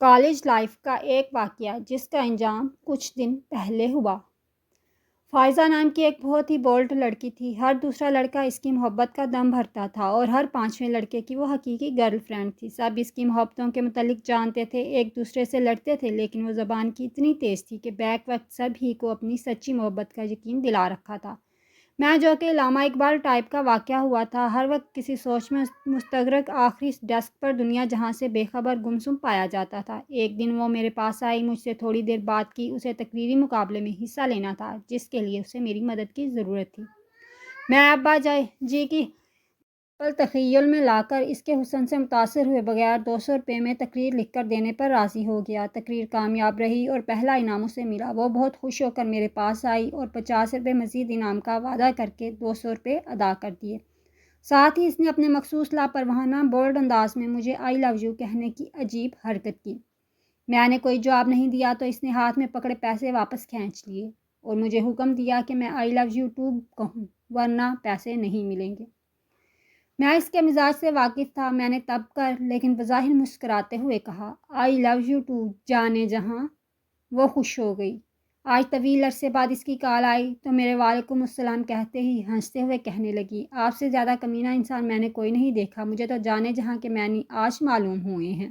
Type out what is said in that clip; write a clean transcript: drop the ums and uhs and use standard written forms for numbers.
College life کا ایک واقعہ جس کا انجام کچھ دن پہلے ہوا۔ فائزہ نام کی ایک بہت ہی بولڈ لڑکی تھی۔ ہر دوسرا لڑکا اس کی محبت کا دم بھرتا تھا اور ہر پانچویں لڑکے کی وہ حقیقی گرل فرینڈ تھی۔ سب اس کی محبتوں کے متعلق جانتے تھے، ایک دوسرے سے لڑتے تھے، لیکن وہ زبان کی اتنی تیز تھی کہ بیک وقت سب ہی کو اپنی سچی محبت کا یقین دلا رکھا تھا۔ میں جو کہ علامہ اقبال ٹائپ کا واقعہ ہوا تھا، ہر وقت کسی سوچ میں مستغرق، آخری ڈیسک پر دنیا جہاں سے بے خبر گمسم پایا جاتا تھا۔ ایک دن وہ میرے پاس آئی، مجھ سے تھوڑی دیر بات کی۔ اسے تقریری مقابلے میں حصہ لینا تھا جس کے لیے اسے میری مدد کی ضرورت تھی۔ میں ابا جی کی پل تخیل میں لا کر اس کے حسن سے متاثر ہوئے بغیر 200 روپے میں تقریر لکھ کر دینے پر راضی ہو گیا۔ تقریر کامیاب رہی اور پہلا انعام اسے ملا۔ وہ بہت خوش ہو کر میرے پاس آئی اور 50 روپے مزید انعام کا وعدہ کر کے 200 روپے ادا کر دیے۔ ساتھ ہی اس نے اپنے مخصوص لاپرواہانہ بولڈ انداز میں مجھے آئی لو یو کہنے کی عجیب حرکت کی۔ میں نے کوئی جواب نہیں دیا تو اس نے ہاتھ میں پکڑے پیسے واپس کھینچ لیے اور مجھے حکم دیا کہ میں آئی لو یو ٹو کہوں ورنہ پیسے نہیں ملیں گے۔ میں اس کے مزاج سے واقف تھا۔ میں نے تب کر لیکن بظاہر مسکراتے ہوئے کہا، آئی لو یو ٹو جانے جہاں۔ وہ خوش ہو گئی۔ آج طویل عرصے بعد اس کی کال آئی تو میرے وعلیکم السلام کہتے ہی ہنستے ہوئے کہنے لگی، آپ سے زیادہ کمینہ انسان میں نے کوئی نہیں دیکھا۔ مجھے تو جانے جہاں کے معنی آج معلوم ہوئے ہیں۔